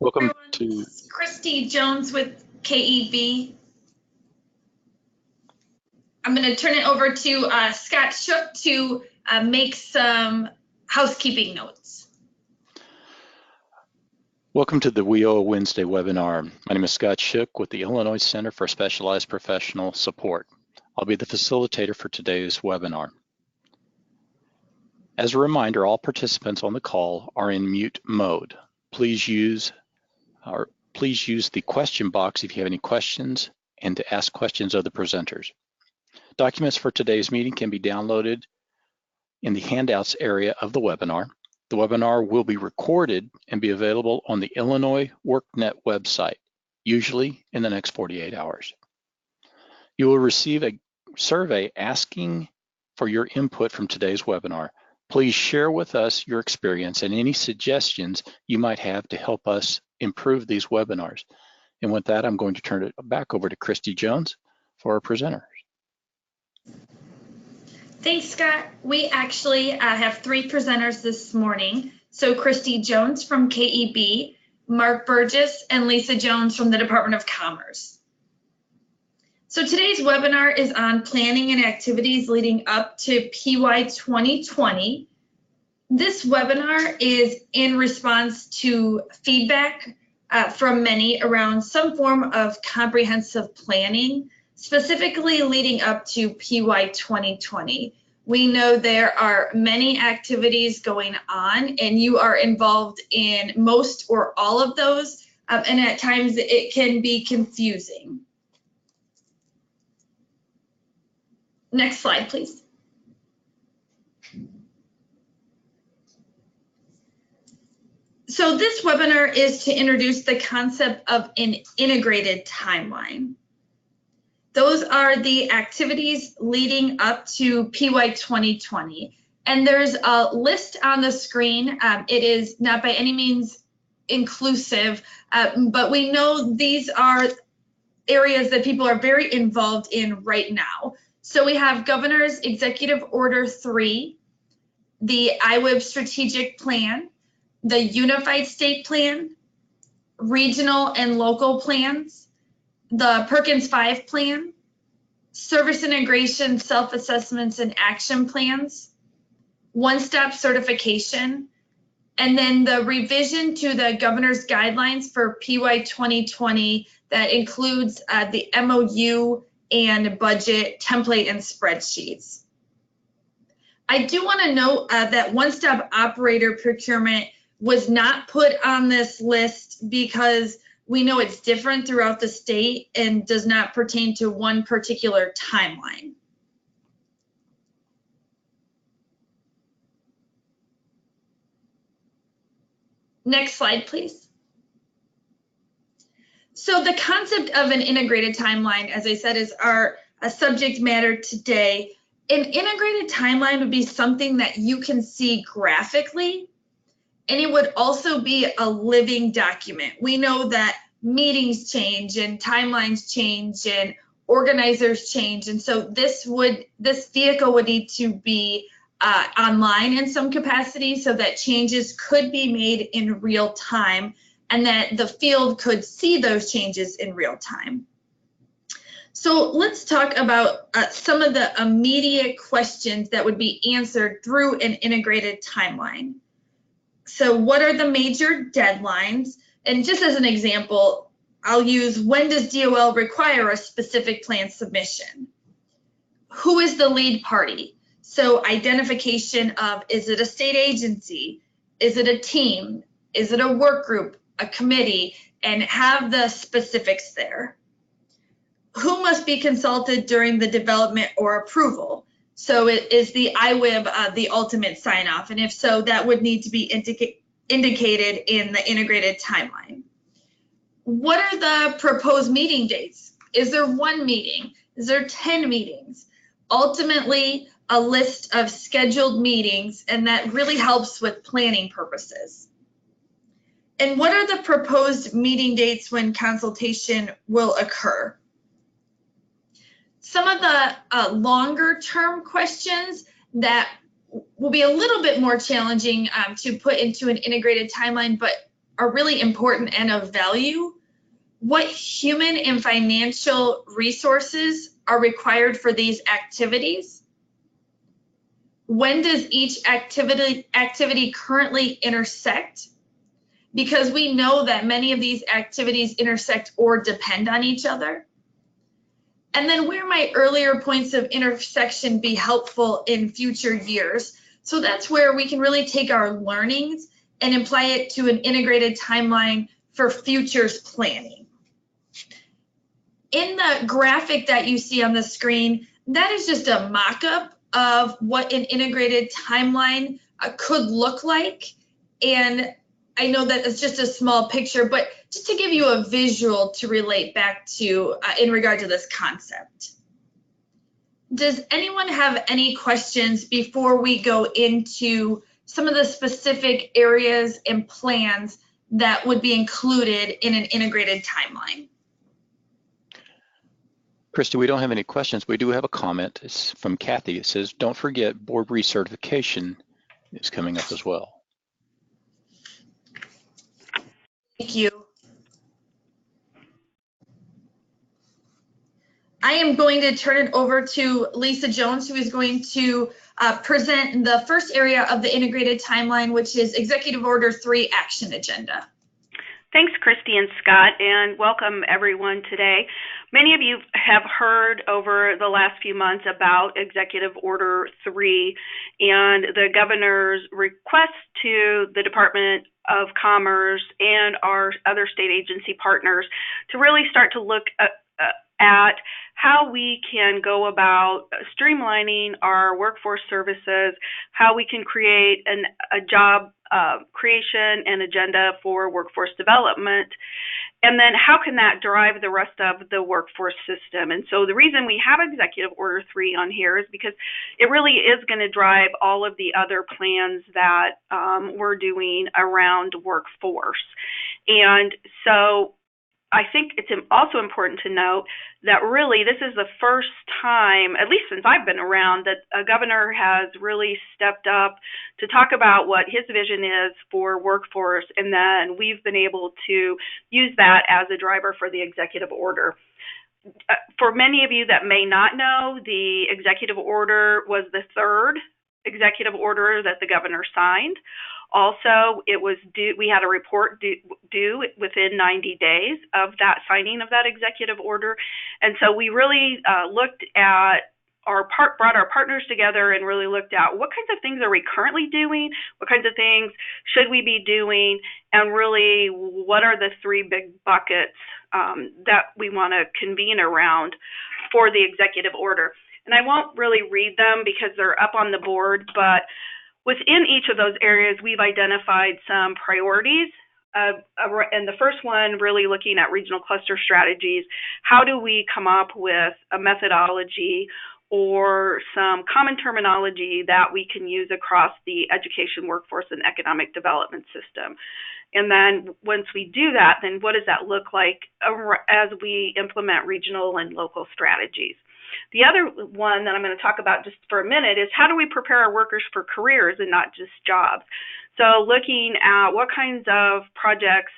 Welcome Everyone, to. this is Christy Jones with KEB. I'm going to turn it over to Scott Shook to make some housekeeping notes. Welcome to the WIO Wednesday webinar. My name is Scott Shook with the Illinois Center for Specialized Professional Support. I'll be the facilitator for today's webinar. As a reminder, all participants on the call are in mute mode. Please use the question box if you have any questions and to ask questions of the presenters. Documents for today's meeting can be downloaded in the handouts area of the webinar. The webinar will be recorded and be available on the Illinois workNet website, usually in the next 48 hours. You will receive a survey asking for your input from today's webinar. Please share with us your experience and any suggestions you might have to help us improve these webinars. And with that, I'm going to turn it back over to Christy Jones for our presenters. Thanks, Scott. We actually have three presenters this morning. So Christy Jones from KEB, Mark Burgess, and Lisa Jones from the Department of Commerce. So today's webinar is on planning and activities leading up to PY 2020. This webinar is in response to feedback from many around some form of comprehensive planning, specifically leading up to PY 2020. We know there are many activities going on and you are involved in most or all of those, and at times it can be confusing. Next slide, please. So this webinar is to introduce the concept of an integrated timeline. Those are the activities leading up to PY 2020. And there's a list on the screen. It is not by any means inclusive, but we know these are areas that people are very involved in right now. So we have Governor's Executive Order 3, the IWIB Strategic Plan, the Unified State Plan, regional and local plans, the Perkins 5 plan, service integration, self-assessments and action plans, one-stop certification, and then the revision to the governor's guidelines for PY 2020 that includes the MOU and budget template and spreadsheets. I do want to note that one-stop operator procurement was not put on this list because we know it's different throughout the state and does not pertain to one particular timeline. Next slide, please. So the concept of an integrated timeline, as I said, is our subject matter today. An integrated timeline would be something that you can see graphically, and it would also be a living document. We know that meetings change and timelines change and organizers change. And so this vehicle would need to be online in some capacity so that changes could be made in real time and that the field could see those changes in real time. So let's talk about some of the immediate questions that would be answered through an integrated timeline. So what are the major deadlines? And just as an example, I'll use, when does DOL require a specific plan submission? Who is the lead party? So identification of, is it a state agency? Is it a team? Is it a work group, a committee? And have the specifics there. Who must be consulted during the development or approval? So is the IWIB the ultimate sign-off? And if so, that would need to be indicated in the integrated timeline. What are the proposed meeting dates? Is there one meeting? Is there 10 meetings? Ultimately, a list of scheduled meetings, and that really helps with planning purposes. And what are the proposed meeting dates when consultation will occur? Some of the longer term questions that will be a little bit more challenging to put into an integrated timeline, but are really important and of value. What human and financial resources are required for these activities? When does each activity currently intersect? Because we know that many of these activities intersect or depend on each other. And then where might earlier points of intersection be helpful in future years? So that's where we can really take our learnings and apply it to an integrated timeline for futures planning. In the graphic that you see on the screen, that is just a mock-up of what an integrated timeline could look like. And I know that it's just a small picture, but just to give you a visual to relate back to in regard to this concept. Does anyone have any questions before we go into some of the specific areas and plans that would be included in an integrated timeline? Christy, we don't have any questions. We do have a comment. It's from Kathy. It says, don't forget board recertification is coming up as well. Thank you. I am going to turn it over to Lisa Jones, who is going to present the first area of the integrated timeline, which is Executive Order 3 Action Agenda. Thanks, Christy and Scott, and welcome everyone today. Many of you have heard over the last few months about Executive Order 3 and the governor's request to the Department of Commerce and our other state agency partners to really start to look at how we can go about streamlining our workforce services, how we can create a job creation and agenda for workforce development, and then how can that drive the rest of the workforce system. And so the reason we have Executive Order 3 on here is because it really is going to drive all of the other plans that we're doing around workforce. And so I think it's also important to note that really this is the first time, at least since I've been around, that a governor has really stepped up to talk about what his vision is for workforce, and then we've been able to use that as a driver for the executive order. For many of you that may not know, the executive order was the third executive order that the governor signed. Also, it was due, we had a report due within 90 days of that signing of that executive order. And so we really looked at brought our partners together and really looked at what kinds of things are we currently doing, what kinds of things should we be doing, and really what are the three big buckets that we want to convene around for the executive order. And I won't really read them because they're up on the board, but within each of those areas, we've identified some priorities. And the first one, really looking at regional cluster strategies. How do we come up with a methodology or some common terminology that we can use across the education, workforce, and economic development system? And then once we do that, then what does that look like as we implement regional and local strategies? The other one that I'm going to talk about just for a minute is how do we prepare our workers for careers and not just jobs? So looking at what kinds of projects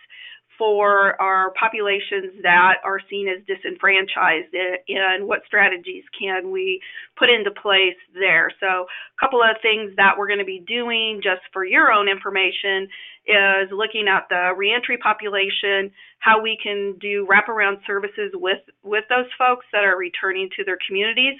for our populations that are seen as disenfranchised and what strategies can we put into place there. So a couple of things that we're going to be doing just for your own information is looking at the reentry population, how we can do wraparound services with those folks that are returning to their communities,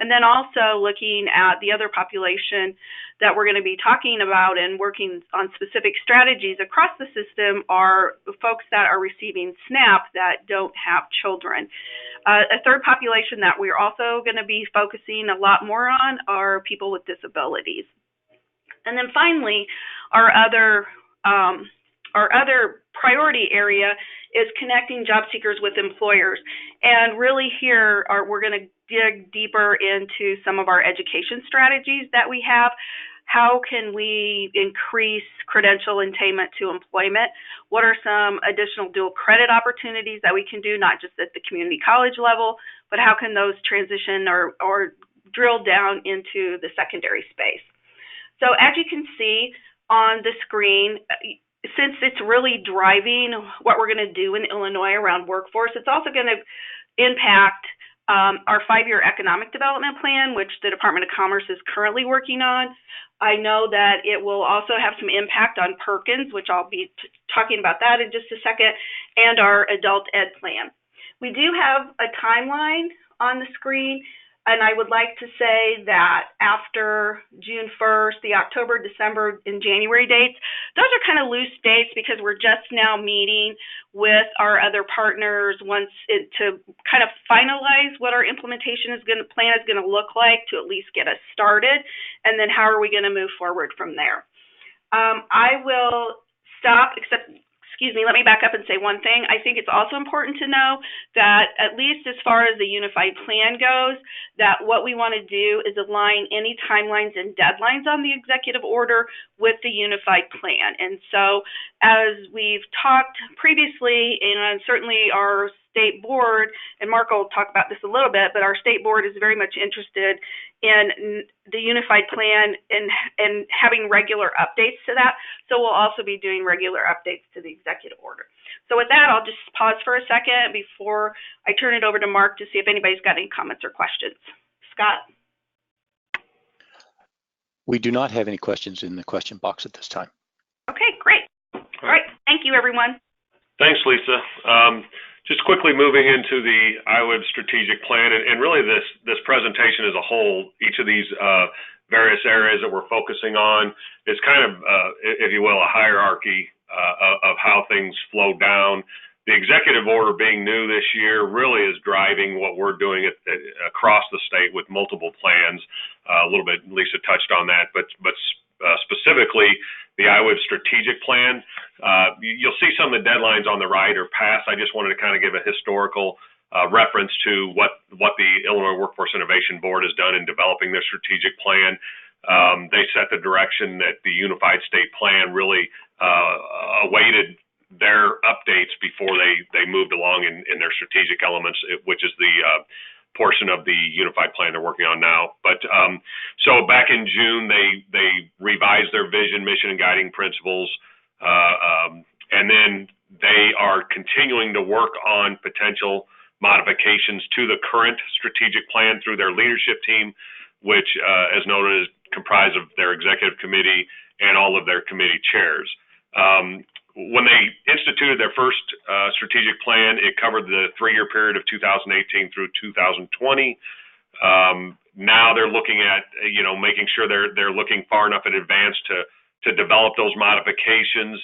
and then also looking at the other population that we're going to be talking about and working on specific strategies across the system are folks that are receiving SNAP that don't have children. A third population that we're also going to be focusing a lot more on are people with disabilities. And then finally, our other priority area is connecting job seekers with employers. And really here, we're going to dig deeper into some of our education strategies that we have. How can we increase credential attainment to employment? What are some additional dual credit opportunities that we can do, not just at the community college level, but how can those transition or drill down into the secondary space? So as you can see on the screen, since it's really driving what we're going to do in Illinois around workforce, it's also going to impact our 5-year economic development plan, which the Department of Commerce is currently working on. I know that it will also have some impact on Perkins, which I'll be talking about that in just a second, and our adult ed plan. We do have a timeline on the screen, and I would like to say that after June 1st, the October, December, and January dates, those are kind of loose dates because we're just now meeting with our other partners to kind of finalize what our implementation plan is going to look like to at least get us started, and then how are we going to move forward from there. I will stop, let me back up and say one thing. I think it's also important to know that at least as far as the unified plan goes, that what we want to do is align any timelines and deadlines on the executive order with the unified plan. And so as we've talked previously, and certainly our state board, and Mark will talk about this a little bit, but our state board is very much interested in the unified plan and having regular updates to that. So we'll also be doing regular updates to the executive order. So with that, I'll just pause for a second before I turn it over to Mark to see if anybody's got any comments or questions. Scott? We do not have any questions in the question box at this time. Okay, great. All right, thank you, everyone. Thanks, Lisa. Just quickly moving into the IWIB strategic plan, and really this presentation as a whole, each of these various areas that we're focusing on is kind of, if you will, a hierarchy of how things flow down. The executive order being new this year really is driving what we're doing across the state with multiple plans. A little bit, Lisa touched on that, but specifically the IWIB strategic plan. You'll see some of the deadlines on the right are passed. I just wanted to kind of give a historical reference to what the Illinois Workforce Innovation Board has done in developing their strategic plan. They set the direction that the Unified State Plan really awaited their updates before they moved along in their strategic elements, which is the portion of the unified plan they're working on now. But so back in June, they revised their vision, mission, and guiding principles, and then they are continuing to work on potential modifications to the current strategic plan through their leadership team, which, as noted, is comprised of their executive committee and all of their committee chairs. When they instituted their first strategic plan, it covered the 3-year period of 2018 through 2020. Now they're looking at, making sure they're looking far enough in advance to develop those modifications,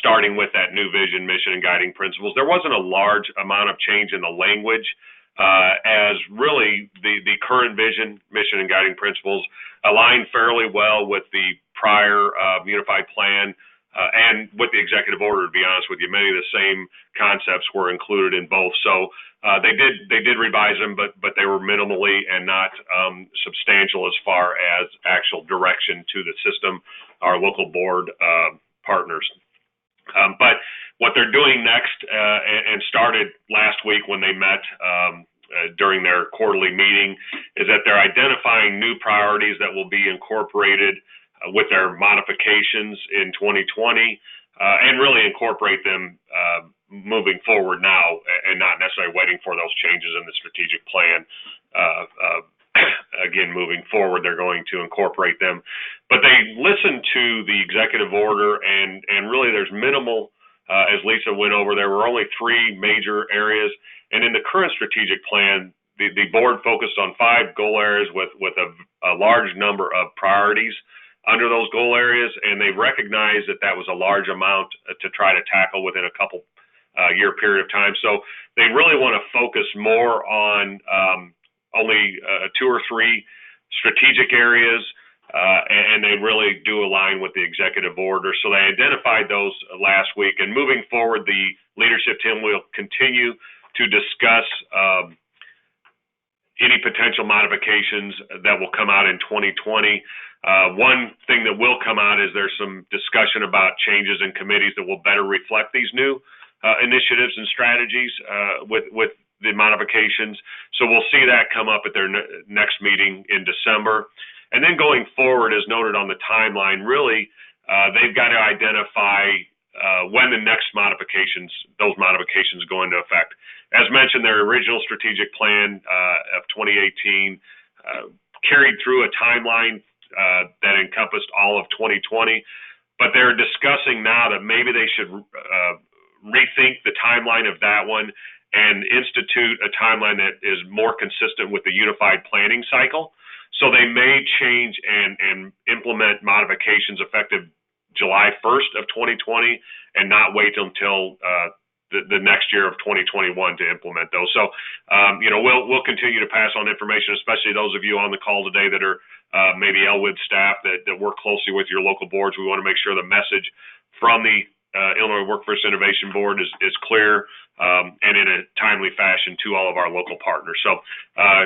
starting with that new vision, mission, and guiding principles. There wasn't a large amount of change in the language, as really the current vision, mission, and guiding principles align fairly well with the prior unified plan. And with the executive order, to be honest with you, many of the same concepts were included in both. So they did revise them, but they were minimally and not substantial as far as actual direction to the system, our local board partners. But what they're doing next, and started last week when they met during their quarterly meeting, is that they're identifying new priorities that will be incorporated with their modifications in 2020, and really incorporate them moving forward now, and not necessarily waiting for those changes in the strategic plan. Again, moving forward, they're going to incorporate them. But they listened to the executive order, and really there's minimal, as Lisa went over, there were only 3 major areas. And in the current strategic plan, the board focused on 5 goal areas with a large number of priorities under those goal areas, and they recognized that was a large amount to try to tackle within a couple year period of time. So they really want to focus more on only 2 or 3 strategic areas, and they really do align with the executive order. So they identified those last week, and moving forward, the leadership team will continue to discuss any potential modifications that will come out in 2020. One thing that will come out is there's some discussion about changes in committees that will better reflect these new initiatives and strategies with the modifications. So we'll see that come up at their next meeting in December. And then going forward, as noted on the timeline, really they've got to identify when the next those modifications go into effect. As mentioned, their original strategic plan of 2018 carried through a timeline that encompassed all of 2020, but they're discussing now that maybe they should rethink the timeline of that one and institute a timeline that is more consistent with the unified planning cycle. So they may change and implement modifications effective July 1st of 2020 and not wait until the next year of 2021 to implement those. So, we'll continue to pass on information, especially those of you on the call today that are maybe IWIB staff that work closely with your local boards. We want to make sure the message from the Illinois Workforce Innovation Board is clear and in a timely fashion to all of our local partners. So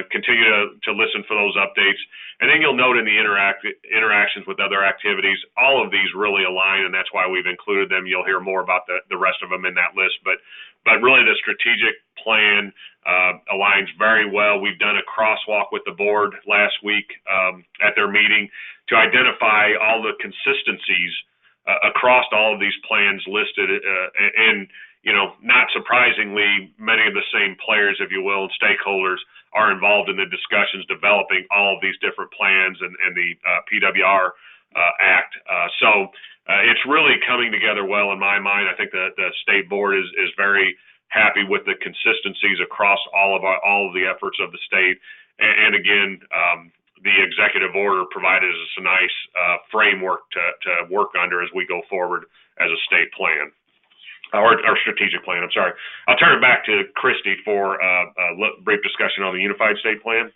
continue to listen for those updates. And then you'll note in the interactions with other activities, all of these really align, and that's why we've included them. You'll hear more about the rest of them in that list. But really the strategic plan aligns very well. We've done a crosswalk with the board last week at their meeting to identify all the consistencies across all of these plans listed, and not surprisingly, many of the same players, if you will, and stakeholders are involved in the discussions developing all of these different plans and the PWR Act. So it's really coming together well in my mind. I think the state board is very happy with the consistencies across all of the efforts of the state, and again, the executive order provided us a nice framework to work under as we go forward as a state plan, or strategic plan, I'm sorry. I'll turn it back to Christy for a brief discussion on the unified state plan.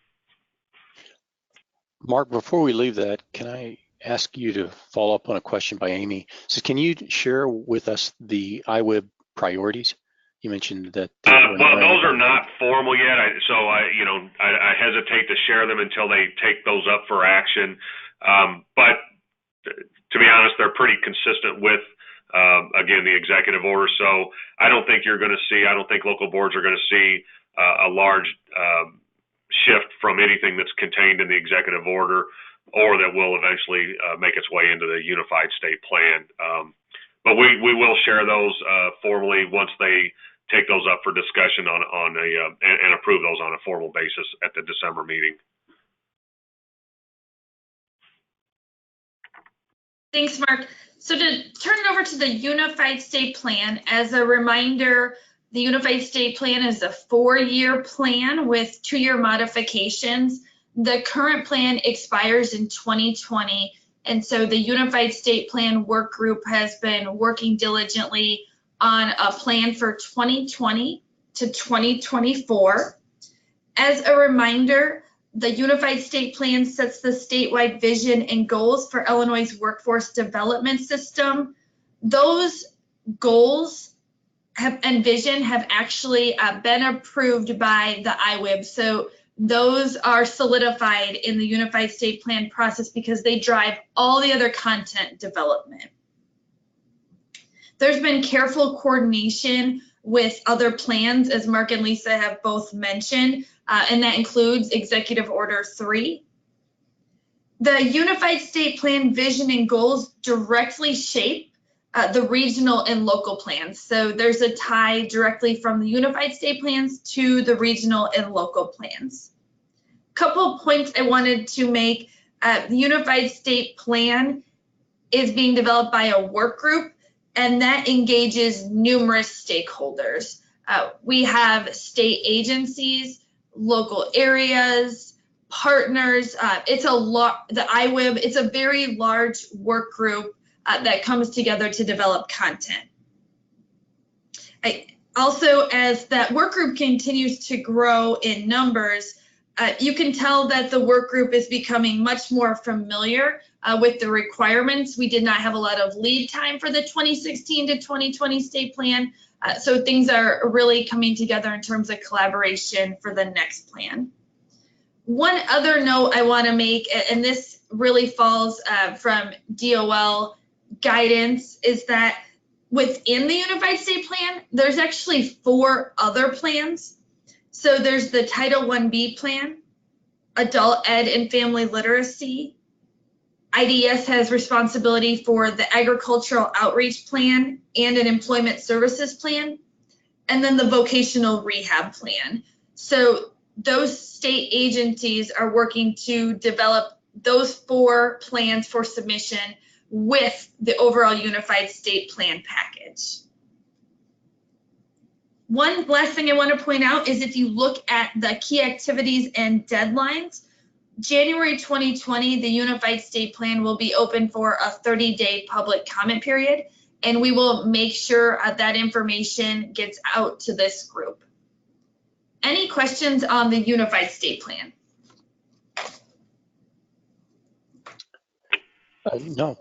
Mark, before we leave that, can I ask you to follow up on a question by Amy? So can you share with us the IWIB priorities? You mentioned that. Well, those are not formal yet, so I hesitate to share them until they take those up for action. But to be honest, they're pretty consistent with, again, the executive order. So I don't think local boards are going to see a large shift from anything that's contained in the executive order, or that will eventually make its way into the unified state plan. But we will share those formally once they take those up for discussion and approve those on a formal basis at the December meeting. Thanks, Mark. So to turn it over to the Unified State Plan, as a reminder, the Unified State Plan is a 4-year plan with 2-year modifications. The current plan expires in 2020, and so the Unified State Plan work group has been working diligently on a plan for 2020 to 2024. As a reminder, the Unified State Plan sets the statewide vision and goals for Illinois' workforce development system. Those goals and vision have actually been approved by the IWIB. So those are solidified in the Unified State Plan process because they drive all the other content development. There's been careful coordination with other plans, as Mark and Lisa have both mentioned, and that includes Executive Order 3. The Unified State Plan vision and goals directly shape the regional and local plans. So there's a tie directly from the Unified State Plans to the regional and local plans. Couple points I wanted to make. The Unified State Plan is being developed by a work group, and that engages numerous stakeholders. We have state agencies, local areas, partners. The IWIB, it's a very large work group that comes together to develop content. Also, as that work group continues to grow in numbers, you can tell that the work group is becoming much more familiar with the requirements. We did not have a lot of lead time for the 2016 to 2020 state plan, so things are really coming together in terms of collaboration for the next plan. One other note I want to make, and this really falls from DOL guidance, is that within the Unified State Plan, there's actually 4 other plans. So there's the Title IB plan, Adult Ed and Family Literacy, IDS has responsibility for the agricultural outreach plan and an employment services plan, and then the vocational rehab plan. So those state agencies are working to develop those 4 plans for submission with the overall unified state plan package. One last thing I want to point out is if you look at the key activities and deadlines, January 2020, the Unified State Plan will be open for a 30-day public comment period, and we will make sure that information gets out to this group. Any questions on the Unified State Plan? No.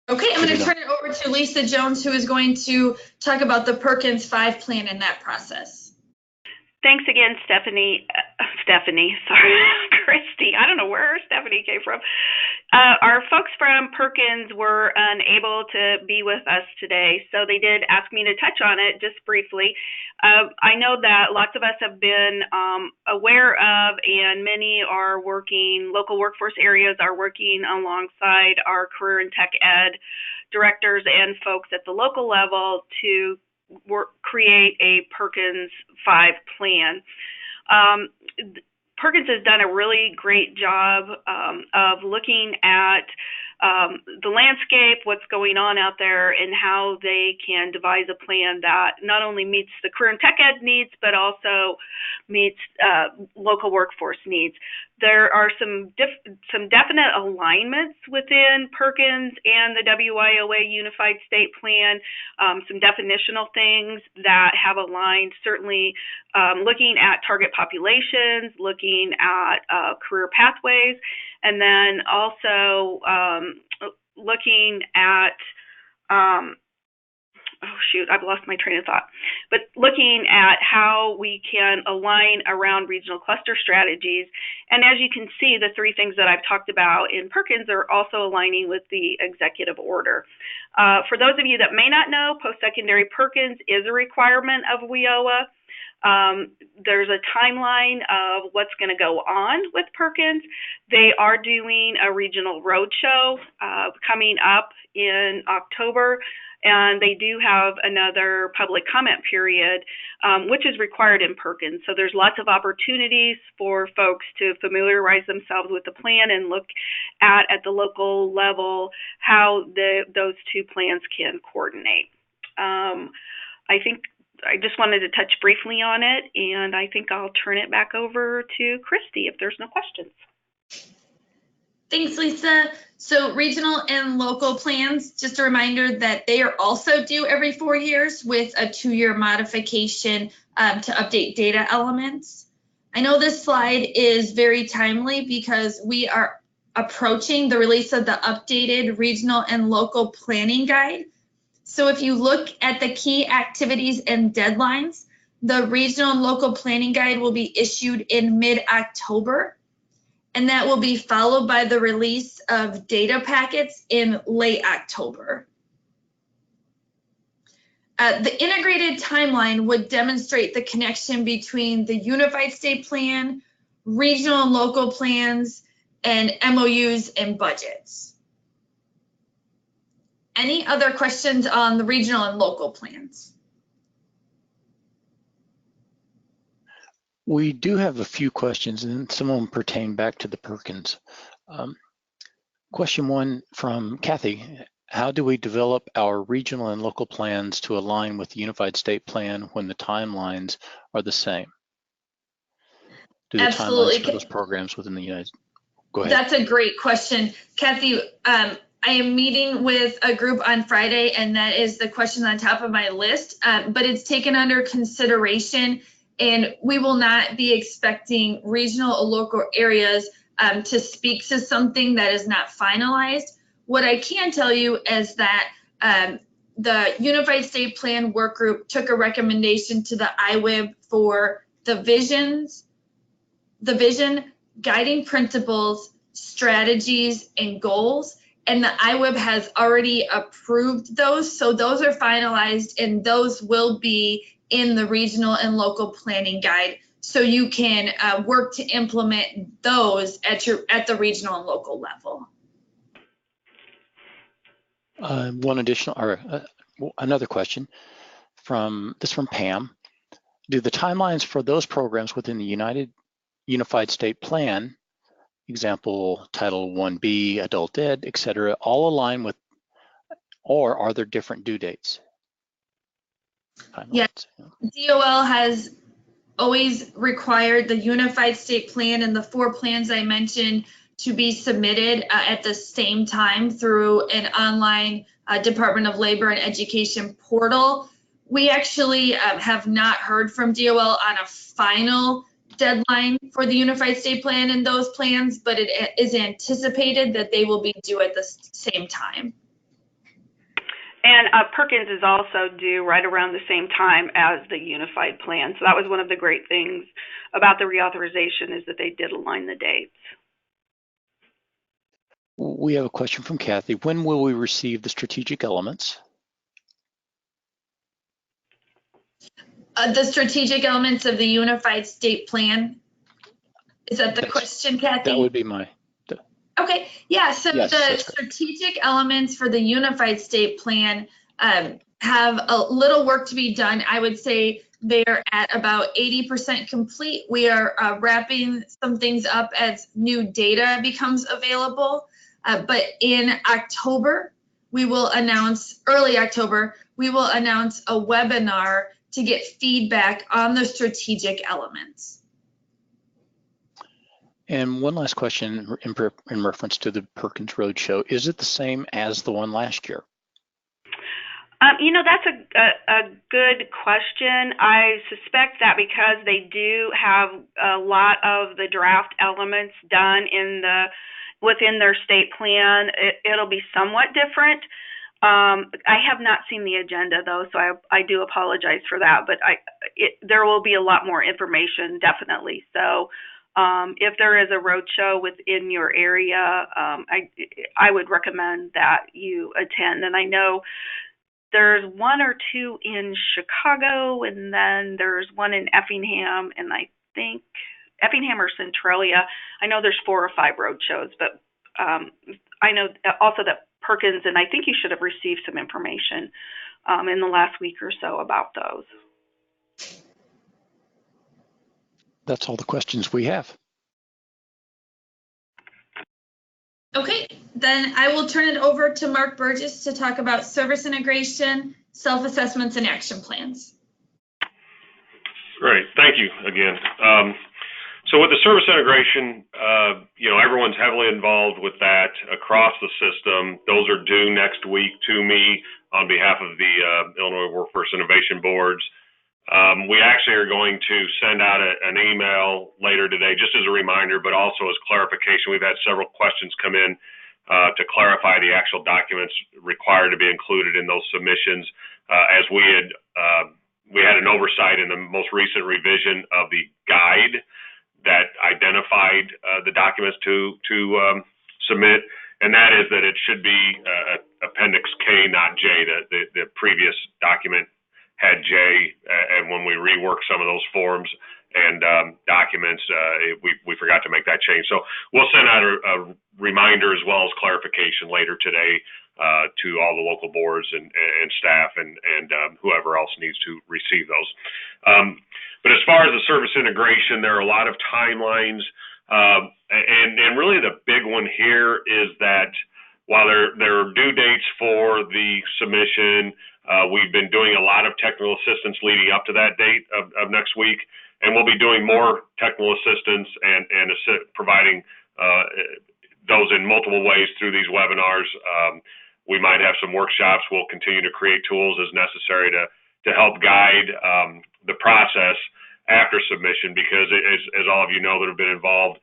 Okay, I'm going to turn it over to Lisa Jones, who is going to talk about the Perkins 5 plan and that process. Thanks again, Stephanie, sorry, Christy. I don't know where Stephanie came from. Our folks from Perkins were unable to be with us today, so they did ask me to touch on it just briefly. I know that lots of us have been aware of, and many are working, local workforce areas are working alongside our career and tech ed directors and folks at the local level to create a Perkins 5 plan. Perkins has done a really great job of looking at the landscape, what's going on out there, and how they can devise a plan that not only meets the career and tech ed needs, but also meets local workforce needs. There are some definite alignments within Perkins and the WIOA Unified State Plan, some definitional things that have aligned, certainly looking at target populations, looking at career pathways, and then also looking at, oh shoot, I've lost my train of thought, but looking at how we can align around regional cluster strategies. And as you can see, the 3 things that I've talked about in Perkins are also aligning with the executive order. For those of you that may not know, post-secondary Perkins is a requirement of WIOA. There's a timeline of what's going to go on with Perkins. They are doing a regional roadshow coming up in October, and they do have another public comment period, which is required in Perkins. So there's lots of opportunities for folks to familiarize themselves with the plan and look at the local level how those 2 plans can coordinate. I think I just wanted to touch briefly on it, and I think I'll turn it back over to Christy if there's no questions. Thanks, Lisa. So regional and local plans, just a reminder that they are also due every 4 years with a 2-year modification to update data elements. I know this slide is very timely because we are approaching the release of the updated regional and local planning guide. So if you look at the key activities and deadlines, the regional and local planning guide will be issued in mid-October, and that will be followed by the release of data packets in late October. The integrated timeline would demonstrate the connection between the Unified State Plan, regional and local plans, and MOUs and budgets. Any other questions on the regional and local plans? We do have a few questions, and some of them pertain back to the Perkins. Question 1 from Kathy. How do we develop our regional and local plans to align with the Unified State Plan when the timelines are the same? Do the Absolutely. timelines for those programs within the United States? Go ahead. That's a great question. Kathy, I am meeting with a group on Friday, and that is the question on top of my list, but it's taken under consideration, and we will not be expecting regional or local areas to speak to something that is not finalized. What I can tell you is that the Unified State Plan Work Group took a recommendation to the IWIB for the vision, guiding principles, strategies, and goals. And the IWIB has already approved those. So those are finalized, and those will be in the regional and local planning guide. So you can work to implement those at the regional and local level. Another question from Pam. Do the timelines for those programs within the Unified State Plan, example Title 1B, Adult Ed, et cetera, all align with, or are there different due dates? Yeah, DOL has always required the Unified State Plan and the 4 plans I mentioned to be submitted at the same time through an online Department of Labor and Education portal. We actually have not heard from DOL on a final deadline for the Unified State Plan and those plans, but it is anticipated that they will be due at the same time. And Perkins is also due right around the same time as the Unified Plan. So that was one of the great things about the reauthorization, is that they did align the dates. We have a question from Kathy. When will we receive the strategic elements? The strategic elements of the Unified State Plan. Is that the question, Kathy? That would be my. Okay, yeah, so yes, the strategic elements for the Unified State Plan have a little work to be done. I would say they're at about 80% complete. We are wrapping some things up as new data becomes available. But in October, early October, we will announce a webinar to get feedback on the strategic elements. And one last question in reference to the Perkins Roadshow. Is it the same as the one last year? That's a good question. I suspect that because they do have a lot of the draft elements done within their state plan, it'll be somewhat different. I have not seen the agenda though, so I do apologize for that, but there will be a lot more information, definitely. So if there is a roadshow within your area, I would recommend that you attend. And I know there's 1 or 2 in Chicago, and then there's one in Effingham, and I think Effingham or Centralia. I know there's 4 or 5 roadshows, but I know also that Perkins, and I think you should have received some information in the last week or so about those. That's all the questions we have. Okay, then I will turn it over to Mark Burgess to talk about service integration, self-assessments, and action plans. Great, thank you again. So with the service integration, everyone's heavily involved with that across the system. Those are due next week to me on behalf of the Illinois Workforce Innovation Boards. We actually are going to send out an email later today, just as a reminder, but also as clarification. We've had several questions come in to clarify the actual documents required to be included in those submissions. As we had an oversight in the most recent revision of the guide that identified the documents to submit, and that is that it should be Appendix K, not J. The previous document had J, and when we reworked some of those forms and documents, we forgot to make that change. So we'll send out a reminder as well as clarification later today to all the local boards and staff and whoever else needs to receive those. But as far as the service integration, there are a lot of timelines, and really the big one here is that while there are due dates for the submission, we've been doing a lot of technical assistance leading up to that date of next week, and we'll be doing more technical assistance and providing those in multiple ways through these webinars. We might have some workshops. We'll continue to create tools as necessary to help guide the process after submission, because as all of you know that have been involved,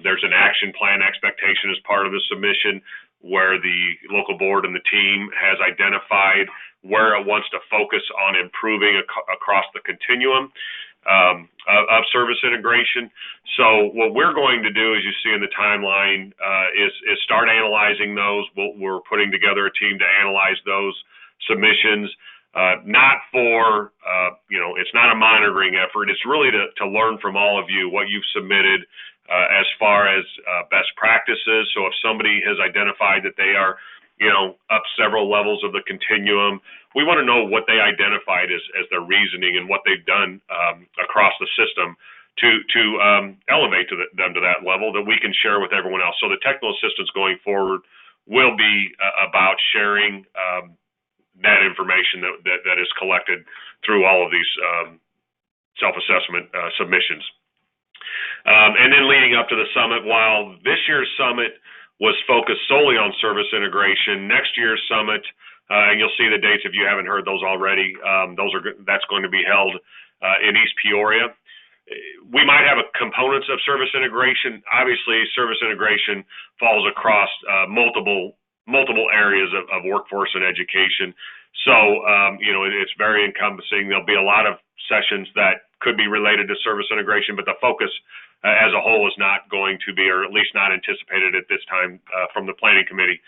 there's an action plan expectation as part of the submission where the local board and the team has identified where it wants to focus on improving across the continuum of service integration. So what we're going to do, as you see in the timeline, is start analyzing those. We're putting together a team to analyze those submissions. Not for, it's not a monitoring effort. It's really to learn from all of you what you've submitted as far as best practices. So if somebody has identified that they are up several levels of the continuum. We want to know what they identified as their reasoning and what they've done across the system to elevate them to that level that we can share with everyone else. So the technical assistance going forward will be about sharing that information that is collected through all of these self-assessment submissions. And then leading up to the summit, while this year's summit was focused solely on service integration, next year's summit, and you'll see the dates if you haven't heard those already, that's going to be held in East Peoria. We might have components of service integration. Obviously, service integration falls across multiple areas of workforce and education. So, it's very encompassing. There'll be a lot of sessions that could be related to service integration, but the focus as a whole is not going to be, or at least not anticipated at this time from the Planning Committee,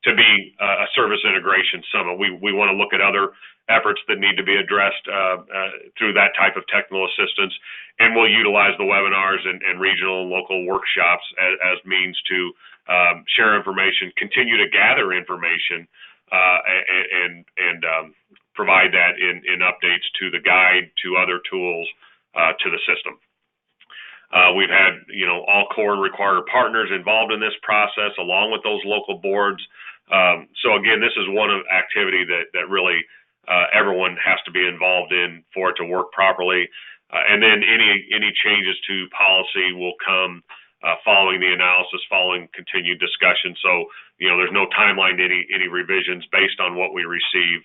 to be a service integration summit. We want to look at other efforts that need to be addressed through that type of technical assistance, and we'll utilize the webinars and regional and local workshops as means to share information, continue to gather information, and provide that in updates to the guide, to other tools, to the system. We've had, all core and required partners involved in this process, along with those local boards. So again, this is one activity that really everyone has to be involved in for it to work properly. And then any changes to policy will come following the analysis, following continued discussion. So, there's no timeline to any revisions based on what we receive.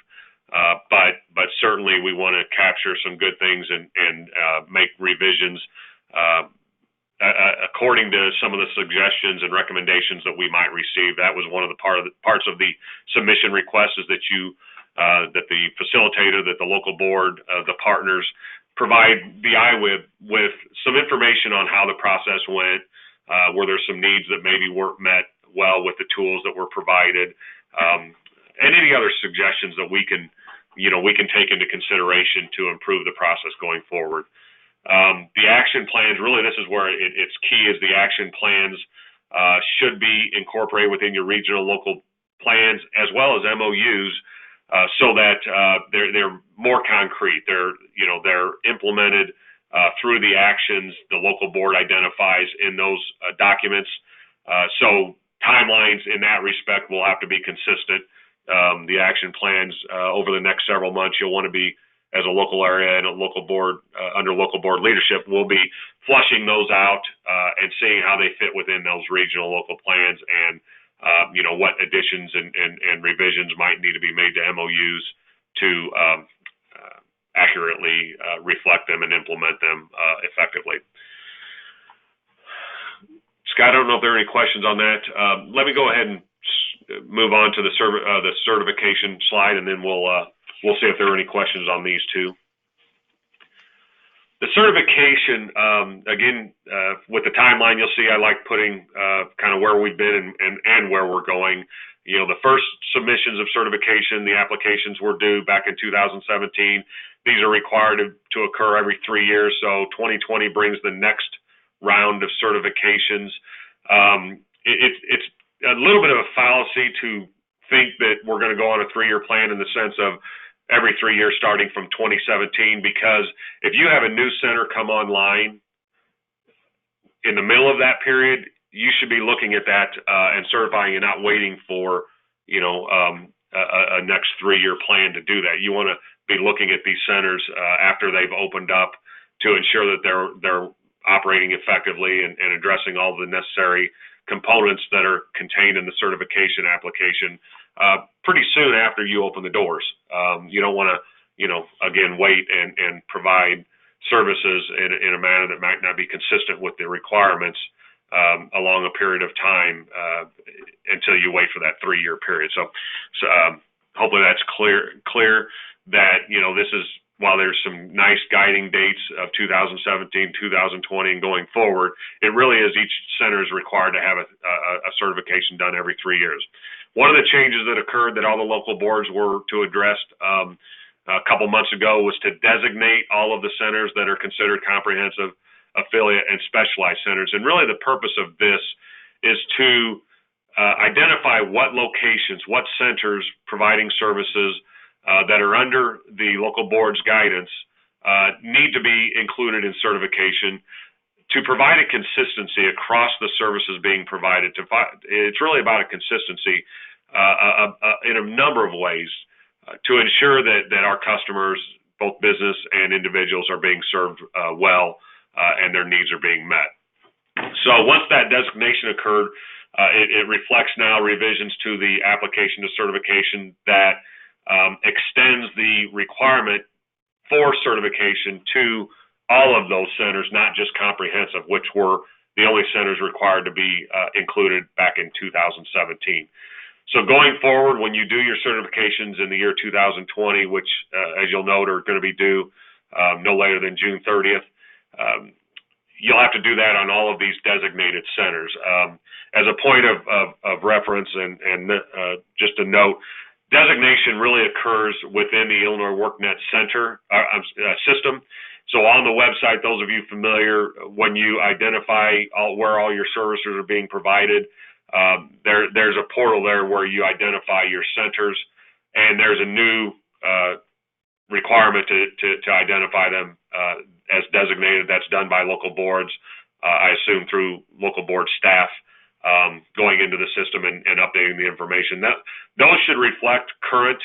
But certainly we want to capture some good things and make revisions according to some of the suggestions and recommendations that we might receive. That was one of the parts of the submission request, is that that the facilitator, that the local board, the partners provide the IWIB with some information on how the process went, were there some needs that maybe weren't met well with the tools that were provided, and any other suggestions that we can take into consideration to improve the process going forward. The action plans, really, this is where it's key, is the action plans should be incorporated within your regional local plans as well as MOUs, so that they're more concrete. They're implemented through the actions the local board identifies in those documents. So timelines in that respect will have to be consistent. The action plans over the next several months, you'll want to be, as a local area and a local board, under local board leadership, we'll be flushing those out and seeing how they fit within those regional local plans, and what additions and revisions might need to be made to MOUs to accurately reflect them and implement them effectively. Scott, I don't know if there are any questions on that. Let me go ahead and move on to the certification slide, and then we'll see if there are any questions on these two. The certification, again, with the timeline, you'll see I like putting kind of where we've been and where we're going. The first submissions of certification, the applications were due back in 2017. These are required to occur every 3 years. So 2020 brings the next round of certifications. It's a little bit of a fallacy to think that we're going to go on a 3-year plan in the sense of every 3 years starting from 2017, because if you have a new center come online in the middle of that period, you should be looking at that and certifying and not waiting for a next 3-year plan to do that. You want to be looking at these centers after they've opened up to ensure that they're operating effectively and addressing all the necessary components that are contained in the certification application pretty soon after you open the doors. You don't want to, again, wait and provide services in a manner that might not be consistent with the requirements along a period of time until you wait for that 3-year period. So hopefully that's clear that, this is, while there's some nice guiding dates of 2017, 2020, and going forward, it really is each center is required to have a certification done every 3 years. One of the changes that occurred that all the local boards were to address a couple months ago was to designate all of the centers that are considered comprehensive, affiliate, and specialized centers. And really the purpose of this is to identify what locations, what centers providing services that are under the local board's guidance need to be included in certification to provide a consistency across the services being provided. It's really about a consistency in a number of ways to ensure that our customers, both business and individuals, are being served well and their needs are being met. So once that designation occurred, it reflects now revisions to the application to certification that extends the requirement for certification to all of those centers, not just comprehensive, which were the only centers required to be included back in 2017. So going forward, when you do your certifications in the year 2020, which, as you'll note, are going to be due no later than June 30th, you'll have to do that on all of these designated centers. As a point of reference and just a note, designation really occurs within the Illinois WorkNet Center system. So on the website, those of you familiar, when you identify where all your services are being provided, there's a portal there where you identify your centers, and there's a new requirement to identify them as designated. That's done by local boards, I assume through local board staff, going into the system and updating the information. Those should reflect current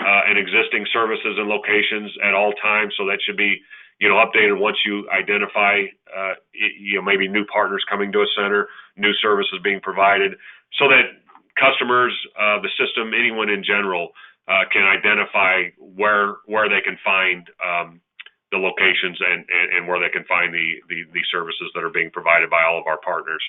and existing services and locations at all times. So that should be, updated once you identify, maybe new partners coming to a center, new services being provided, so that customers, the system, anyone in general, can identify where they can find the locations and where they can find the services that are being provided by all of our partners.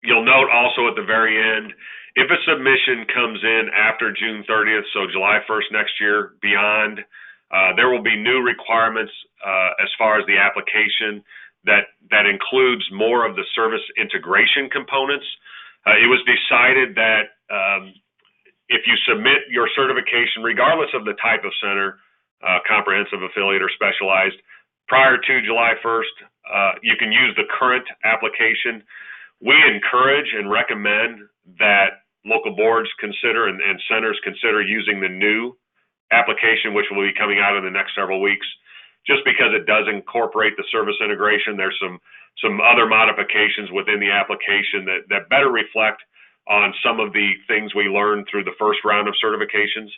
You'll note also at the very end, if a submission comes in after June 30th, so July 1st next year, beyond, there will be new requirements as far as the application that includes more of the service integration components. It was decided that if you submit your certification, regardless of the type of center, comprehensive, affiliate, or specialized, prior to July 1st, you can use the current application. We encourage and recommend that local boards consider and centers consider using the new application, which will be coming out in the next several weeks, just because it does incorporate the service integration. There's some other modifications within the application that better reflect on some of the things we learned through the first round of certifications.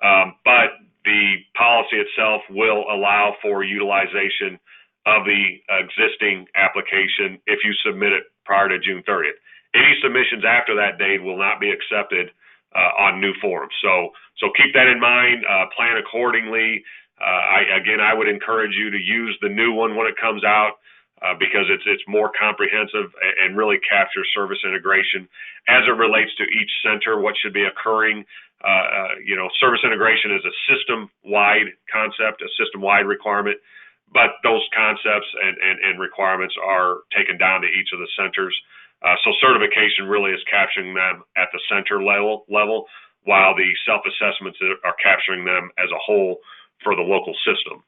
But the policy itself will allow for utilization of the existing application if you submit it prior to June 30th. Any submissions after that date will not be accepted on new forms. So keep that in mind, plan accordingly. I would encourage you to use the new one when it comes out because it's more comprehensive and really captures service integration as it relates to each center, what should be occurring. Service integration is a system-wide concept, a system-wide requirement, but those concepts and requirements are taken down to each of the centers. So certification really is capturing them at the center level, while the self-assessments are capturing them as a whole for the local system.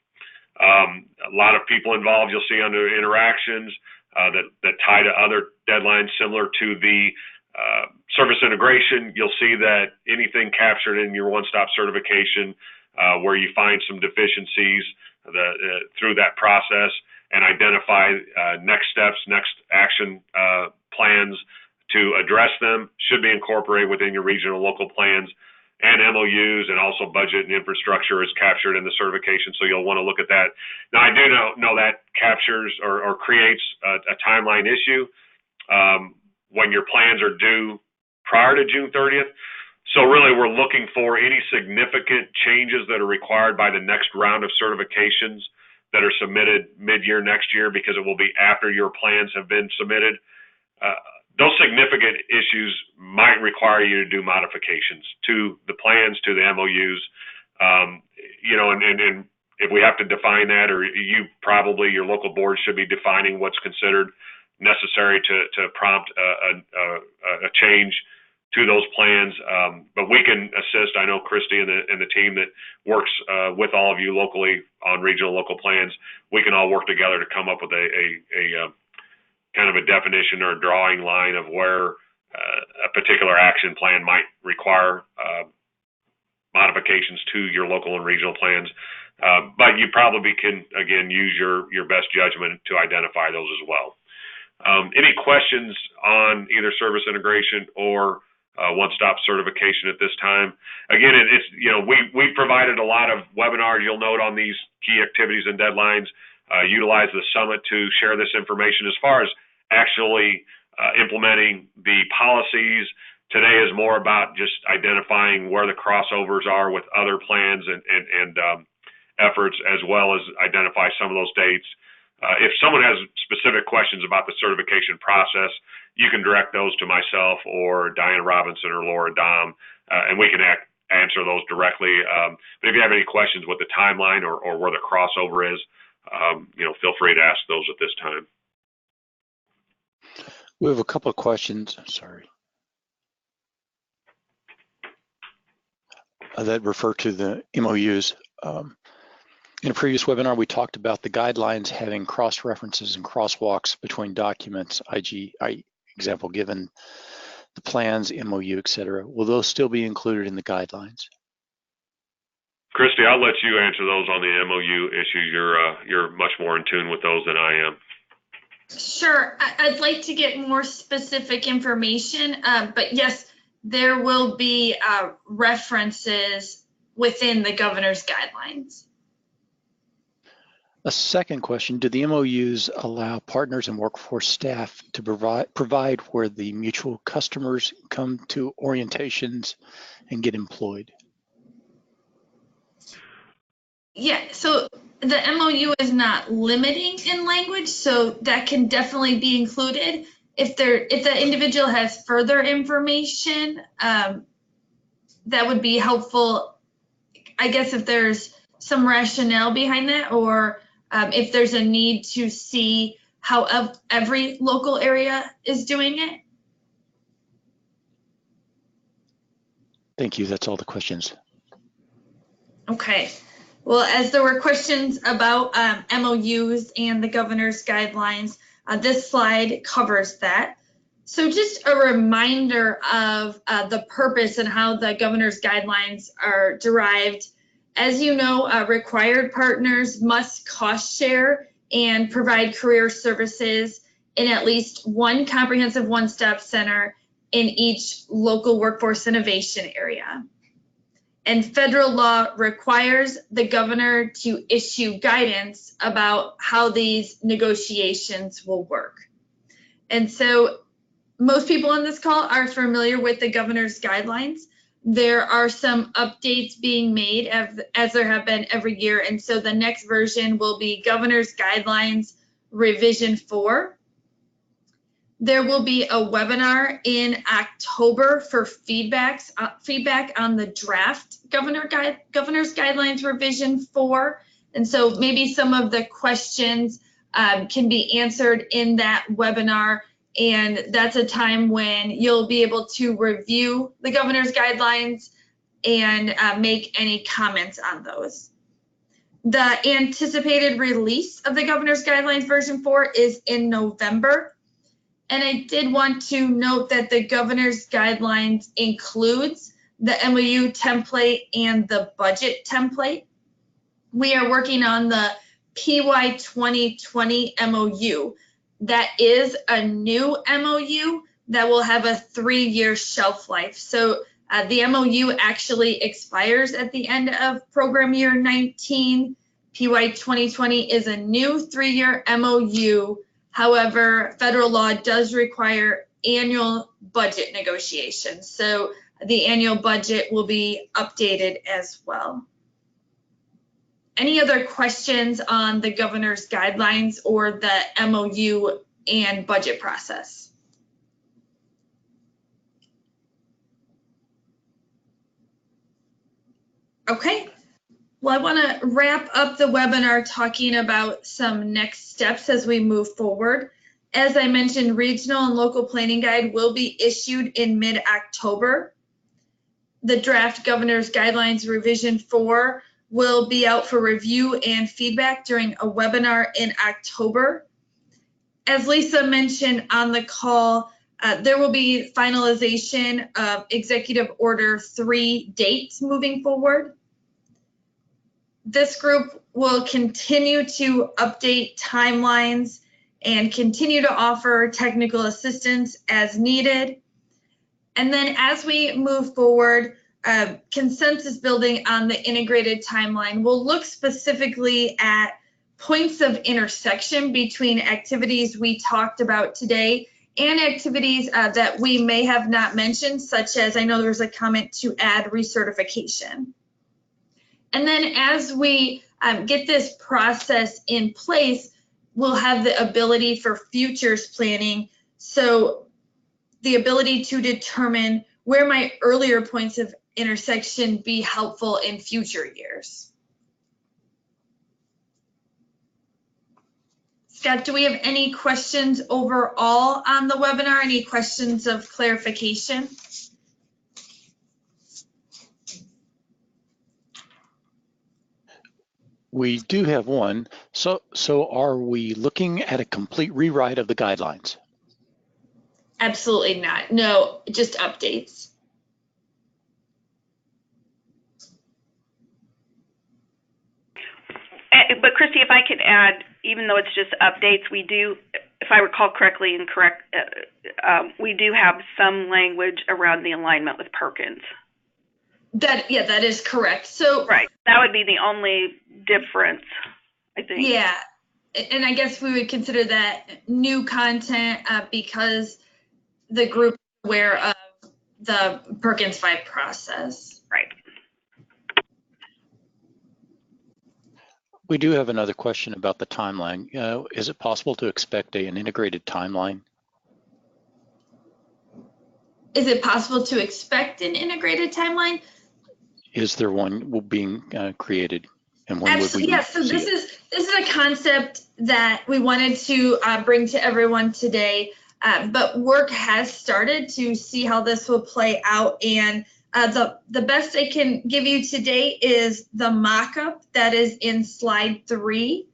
A lot of people involved you'll see under interactions that tie to other deadlines similar to the service integration. You'll see that anything captured in your one-stop certification where you find some deficiencies through that process and identify next steps, next action plans to address them should be incorporated within your regional local plans, and MOUs, and also budget and infrastructure is captured in the certification, so you'll want to look at that. Now, I do know that captures or creates a timeline issue when your plans are due prior to June 30th. So really, we're looking for any significant changes that are required by the next round of certifications that are submitted mid-year next year, because it will be after your plans have been submitted. Those significant issues might require you to do modifications to the plans, to the MOUs, and if we have to define that, or your local board should be defining what's considered necessary to prompt a change to those plans. But we can assist. I know Christy and the team that works with all of you locally on regional local plans, we can all work together to come up with a kind of a definition or a drawing line of where a particular action plan might require modifications to your local and regional plans. But you probably can, again, use your best judgment to identify those as well. Any questions on either service integration or one-stop certification at this time? Again, it's we provided a lot of webinars. You'll note on these key activities and deadlines. Utilize the summit to share this information. As far as actually implementing the policies, today is more about just identifying where the crossovers are with other plans and efforts, as well as identify some of those dates. If someone has specific questions about the certification process, you can direct those to myself or Diane Robinson or Laura Dom, and we can answer those directly. But if you have any questions with the timeline or where the crossover is, feel free to ask those at this time. We have a couple of questions. Sorry. That refer to the MOUs. In a previous webinar, we talked about the guidelines having cross-references and crosswalks between documents, example given, the plans, MOU, etc. Will those still be included in the guidelines? Christy, I'll let you answer those on the MOU issue. You're much more in tune with those than I am. Sure. I'd like to get more specific information, but yes, there will be references within the governor's guidelines. A second question, do the MOUs allow partners and workforce staff to provide where the mutual customers come to orientations and get employed? Yeah, so the MOU is not limiting in language, so that can definitely be included. If the individual has further information, that would be helpful. I guess if there's some rationale behind that, or if there's a need to see how every local area is doing it. Thank you. That's all the questions. Okay. Well, as there were questions about MOUs and the governor's guidelines, this slide covers that. So just a reminder of the purpose and how the governor's guidelines are derived. As you know, required partners must cost share and provide career services in at least one comprehensive one-stop center in each local workforce innovation area. And federal law requires the governor to issue guidance about how these negotiations will work. And so most people on this call are familiar with the governor's guidelines. There are some updates being made as there have been every year. And so the next version will be Governor's Guidelines Revision 4. There will be a webinar in October for feedback on the draft Governor's Guidelines Revision 4. And so maybe some of the questions can be answered in that webinar. And that's a time when you'll be able to review the governor's guidelines and make any comments on those. The anticipated release of the governor's guidelines version 4 is in November. And I did want to note that the governor's guidelines includes the MOU template and the budget template. We are working on the PY 2020 MOU. That is a new MOU that will have a 3-year shelf life. So the MOU actually expires at the end of program year 19. PY 2020 is a new 3-year MOU. However, federal law does require annual budget negotiations. So the annual budget will be updated as well. Any other questions on the governor's guidelines or the MOU and budget process? Okay. Well, I want to wrap up the webinar talking about some next steps as we move forward. As I mentioned, Regional and Local Planning Guide will be issued in mid-October. The draft Governor's Guidelines Revision 4 will be out for review and feedback during a webinar in October. as Lisa mentioned on the call, there will be finalization of Executive Order 3 dates moving forward. This group will continue to update timelines and continue to offer technical assistance as needed. And then as we move forward, consensus building on the integrated timeline will look specifically at points of intersection between activities we talked about today and activities that we may have not mentioned, such as I know there's a comment to add recertification. And then as we get this process in place, we'll have the ability for futures planning. So the ability to determine where might earlier points of intersection be helpful in future years. Scott, do we have any questions overall on the webinar? Any questions of clarification? We do have one. So are we looking at a complete rewrite of the guidelines? Absolutely not. No, just updates. But Christy, if I could add, even though it's just updates, we do, if I recall correctly and correct, we do have some language around the alignment with Perkins. That is correct. So right, that would be the only difference, I think. Yeah, and I guess we would consider that new content because the group is aware of the Perkins 5 process. Right. We do have another question about the timeline. Is it possible to expect an integrated timeline? Is it possible to expect an integrated timeline? Is there one being created, and when would we see this is a concept that we wanted to bring to everyone today, but work has started to see how this will play out, and the best I can give you today is the mock-up that is in slide 3.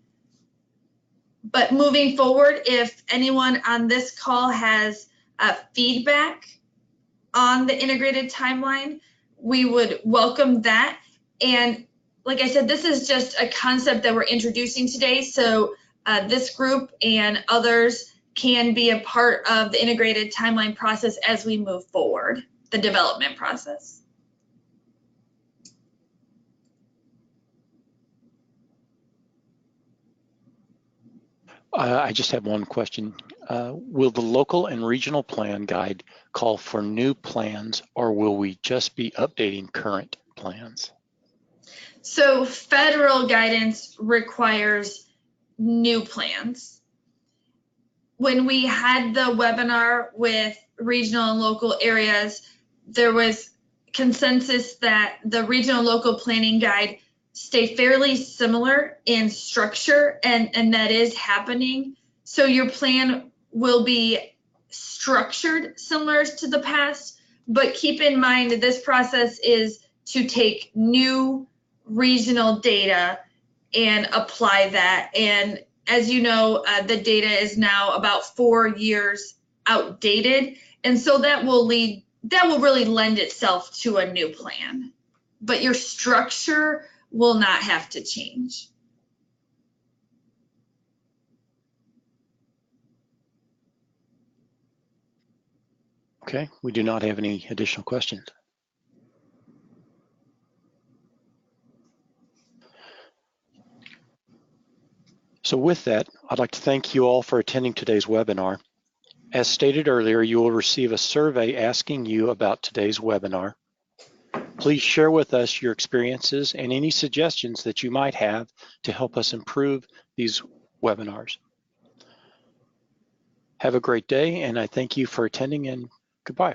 But moving forward, if anyone on this call has feedback on the integrated timeline, we would welcome that. And like I said, this is just a concept that we're introducing today. So this group and others can be a part of the integrated timeline process as we move forward, the development process. I just have one question. Will the local and regional plan guide call for new plans, or will we just be updating current plans? So federal guidance requires new plans. When we had the webinar with regional and local areas, there was consensus that the regional and local planning guide stay fairly similar in structure, and that is happening. So your plan will be structured similar to the past, but keep in mind that this process is to take new regional data and apply that. And as you know, the data is now about 4 years outdated, and so that will really lend itself to a new plan. But your structure will not have to change. Okay, we do not have any additional questions. So with that, I'd like to thank you all for attending today's webinar. As stated earlier, you will receive a survey asking you about today's webinar. Please share with us your experiences and any suggestions that you might have to help us improve these webinars. Have a great day, and I thank you for attending, and goodbye.